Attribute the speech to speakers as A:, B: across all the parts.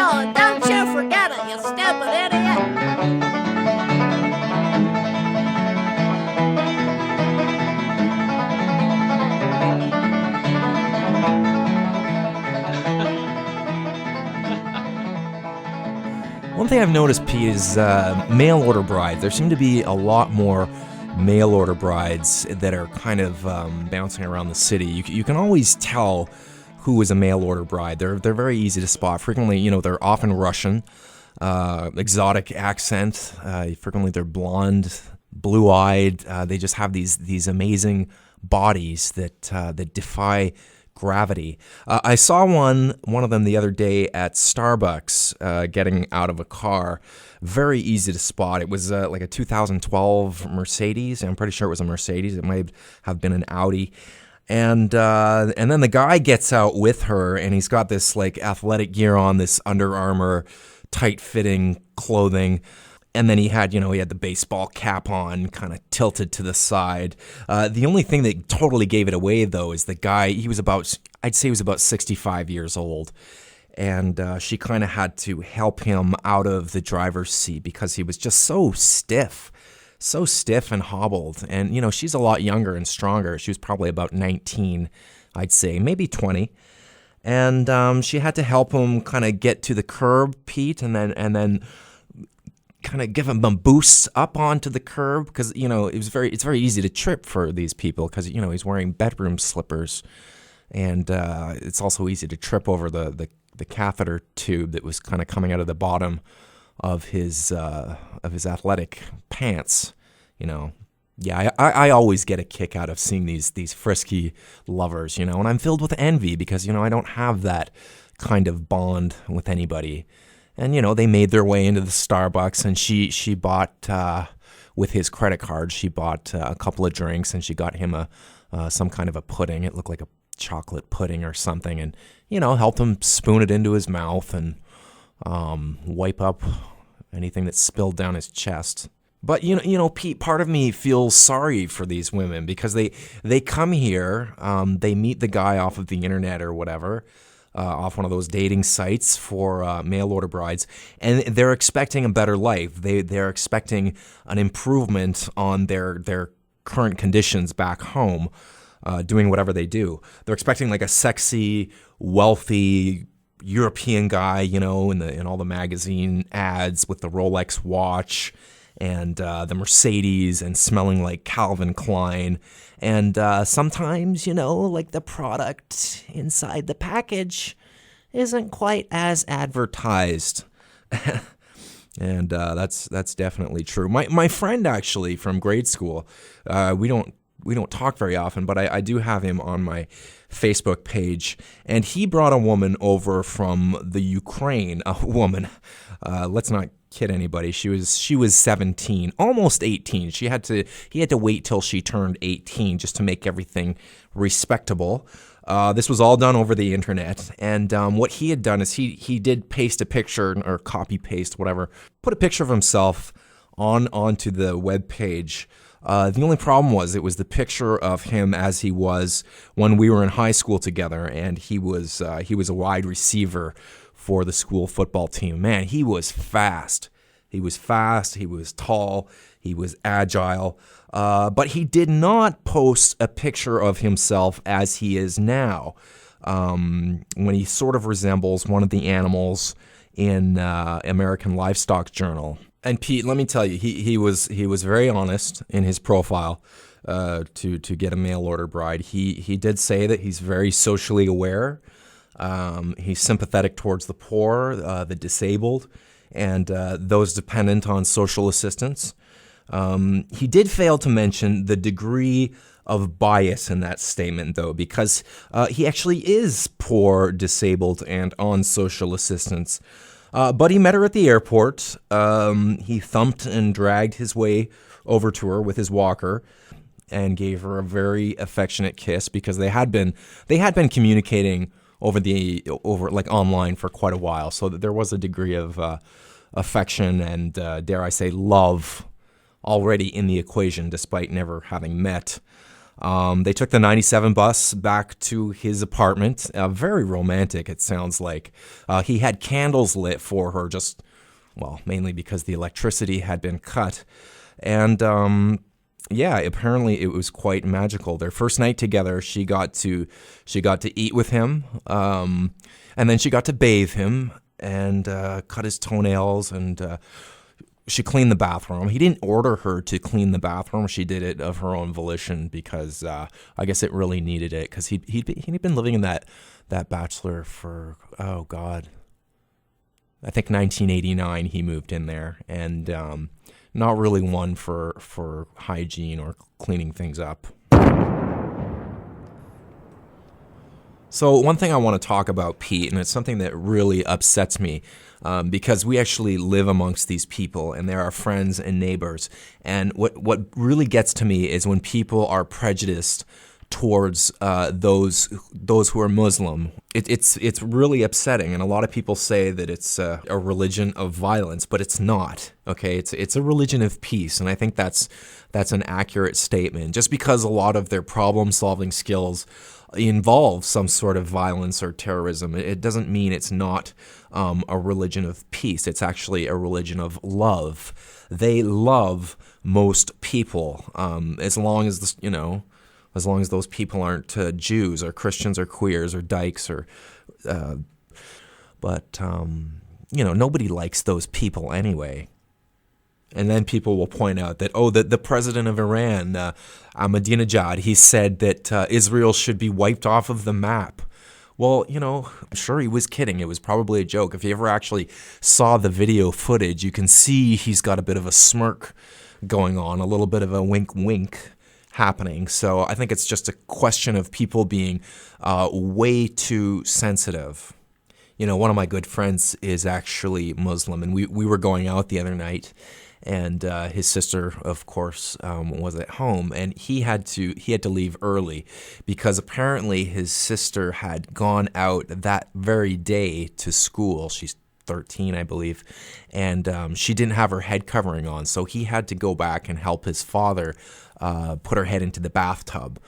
A: know, don't you forget it, you stupid idiot.
B: One thing I've noticed, Pete, is mail order brides. There seem to be a lot more mail order brides that are kind of bouncing around the city. You can always tell who is a mail order bride. They're very easy to spot. Frequently, they're often Russian, exotic accent. Frequently, they're blonde, blue-eyed. They just have these amazing bodies that defy gravity. I saw one of them the other day at Starbucks getting out of a car. Very easy to spot. It was like a 2012 Mercedes. I'm pretty sure it was a Mercedes. It might have been an Audi. And then the guy gets out with her, and he's got this like athletic gear on, this Under Armour tight-fitting clothing. And then he had the baseball cap on, kind of tilted to the side. The only thing that totally gave it away, though, is the guy. I'd say he was about 65 years old. And she kind of had to help him out of the driver's seat because he was just so stiff and hobbled. And, she's a lot younger and stronger. She was probably about 19, I'd say, maybe 20. And she had to help him kind of get to the curb, Pete, and then kind of give him a boost up onto the curb because it's very easy to trip for these people because he's wearing bedroom slippers, and it's also easy to trip over the catheter tube that was kind of coming out of the bottom of his athletic pants. Yeah, I always get a kick out of seeing these frisky lovers, and I'm filled with envy because I don't have that kind of bond with anybody. And, they made their way into the Starbucks, and she bought, with his credit card, she bought a couple of drinks, and she got him some kind of a pudding. It looked like a chocolate pudding or something, and, helped him spoon it into his mouth and wipe up anything that spilled down his chest. But, Pete, part of me feels sorry for these women because they come here, they meet the guy off of the internet or whatever, off one of those dating sites for mail order brides, and they're expecting a better life. They're expecting an improvement on their current conditions back home, doing whatever they do. They're expecting like a sexy, wealthy European guy, in all the magazine ads with the Rolex watch and the Mercedes and smelling like Calvin Klein. And sometimes, like the product inside the package isn't quite as advertised. And that's definitely true. My friend, actually, from grade school, we don't talk very often, but I do have him on my Facebook page. And he brought a woman over from the Ukraine, a woman. Let's not kid anybody. She was 17, almost 18. He had to wait till she turned 18 just to make everything respectable. This was all done over the internet, and what he had done is he did paste a picture or copy paste whatever, put a picture of himself onto the web page. The only problem was it was the picture of him as he was when we were in high school together, and he was a wide receiver for the school football team. Man, he was fast. He was tall, he was agile, but he did not post a picture of himself as he is now, when he sort of resembles one of the animals in American Livestock Journal. And Pete, let me tell you, he was very honest in his profile to get a mail order bride. He did say that he's very socially aware. He's sympathetic towards the poor, the disabled, and those dependent on social assistance. He did fail to mention the degree of bias in that statement, though, because he actually is poor, disabled, and on social assistance. But he met her at the airport. He thumped and dragged his way over to her with his walker and gave her a very affectionate kiss because they had been communicating over like online for quite a while, so that there was a degree of affection and dare I say love already in the equation, despite never having met. They took the 97 bus back to his apartment. Very romantic, it sounds like. He had candles lit for her, mainly because the electricity had been cut. And yeah, apparently it was quite magical. Their first night together, she got to eat with him, and then she got to bathe him and cut his toenails, and she cleaned the bathroom. He didn't order her to clean the bathroom. She did it of her own volition because I guess it really needed it, because he'd been living in that bachelor for, oh God, I think 1989 he moved in there, and not really one for hygiene or cleaning things up. So one thing I want to talk about Pete, and it's something that really upsets me, because we actually live amongst these people, and they're our friends and neighbors. And what really gets to me is when people are prejudiced towards those who are Muslim. It's really upsetting, and a lot of people say that it's a religion of violence, but it's not. Okay, it's a religion of peace, and I think that's an accurate statement. Just because a lot of their problem-solving skills involve some sort of violence or terrorism, it doesn't mean it's not a religion of peace. It's actually a religion of love. They love most people, as long as those people aren't Jews or Christians or queers or dykes or, but nobody likes those people anyway. And then people will point out that, the president of Iran, Ahmadinejad, he said that Israel should be wiped off of the map. Well, I'm sure he was kidding. It was probably a joke. If you ever actually saw the video footage, you can see he's got a bit of a smirk going on, a little bit of a wink happening. So I think it's just a question of people being way too sensitive. One of my good friends is actually Muslim, and we were going out the other night, and his sister, of course, was at home, and he had to leave early because apparently his sister had gone out that very day to school. She's 13, I believe, and she didn't have her head covering on, so he had to go back and help his father put her head into the bathtub,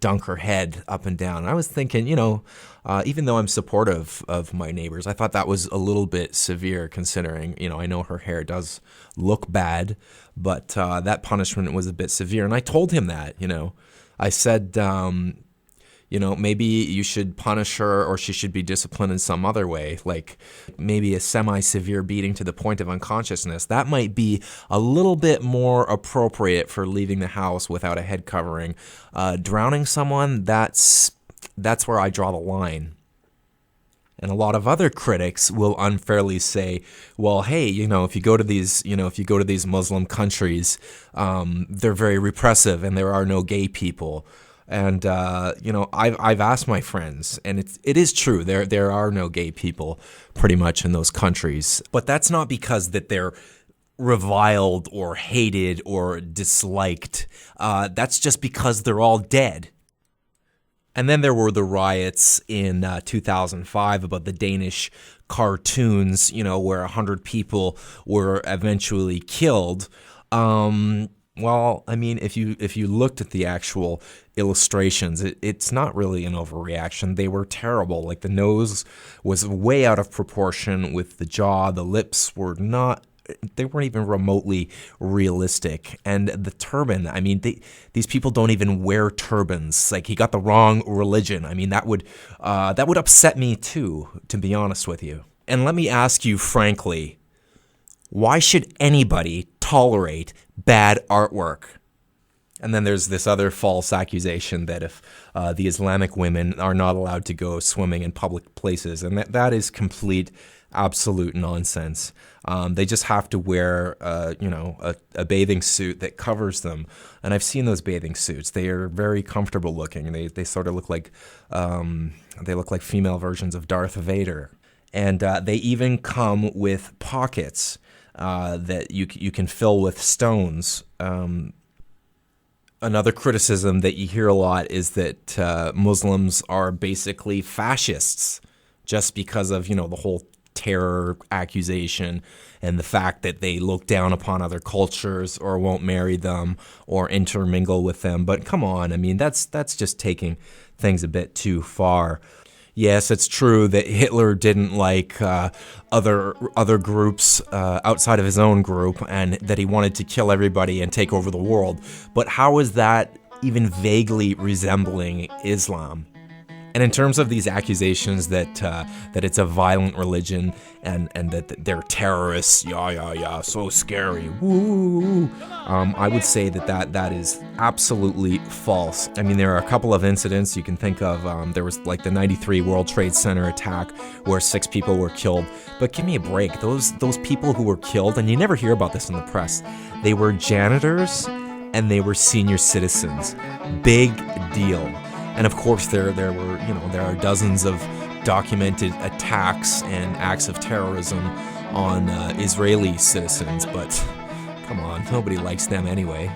B: dunk her head up and down. And I was thinking, even though I'm supportive of my neighbors, I thought that was a little bit severe considering, I know her hair does look bad, but that punishment was a bit severe. And I told him that, I said, maybe you should punish her or she should be disciplined in some other way, like maybe a semi-severe beating to the point of unconsciousness. That might be a little bit more appropriate for leaving the house without a head covering. Drowning someone, that's where I draw the line. And a lot of other critics will unfairly say, well, hey, if you go to these Muslim countries, they're very repressive and there are no gay people. And I've asked my friends, and it is true. There are no gay people pretty much in those countries, but that's not because that they're reviled or hated or disliked. That's just because they're all dead. And then there were the riots in 2005 about the Danish cartoons, where 100 people were eventually killed. Well, I mean, if you looked at the actual illustrations, it's not really an overreaction. They were terrible. Like the nose was way out of proportion with the jaw. The lips they weren't even remotely realistic. And the turban, I mean, these people don't even wear turbans. Like he got the wrong religion. I mean, that would upset me too, to be honest with you. And let me ask you frankly, why should anybody tolerate bad artwork? And then there's this other false accusation that if the Islamic women are not allowed to go swimming in public places, and that is complete, absolute nonsense. They just have to wear, a bathing suit that covers them. And I've seen those bathing suits. They are very comfortable looking. They sort of look like female versions of Darth Vader. And they even come with pockets that you can fill with stones. Another criticism that you hear a lot is that Muslims are basically fascists just because of, the whole terror accusation and the fact that they look down upon other cultures or won't marry them or intermingle with them. But come on, I mean, that's just taking things a bit too far. Yes, it's true that Hitler didn't like other groups outside of his own group, and that he wanted to kill everybody and take over the world. But how is that even vaguely resembling Islam? And in terms of these accusations that it's a violent religion and that they're terrorists, so scary, woo, I would say that is absolutely false. I mean, there are a couple of incidents you can think of. There was like the '93 World Trade Center attack where 6 people were killed. But give me a break. Those people who were killed, and you never hear about this in the press, they were janitors and they were senior citizens. Big deal. And of course, there are dozens of documented attacks and acts of terrorism on Israeli citizens, but come on, nobody likes them anyway.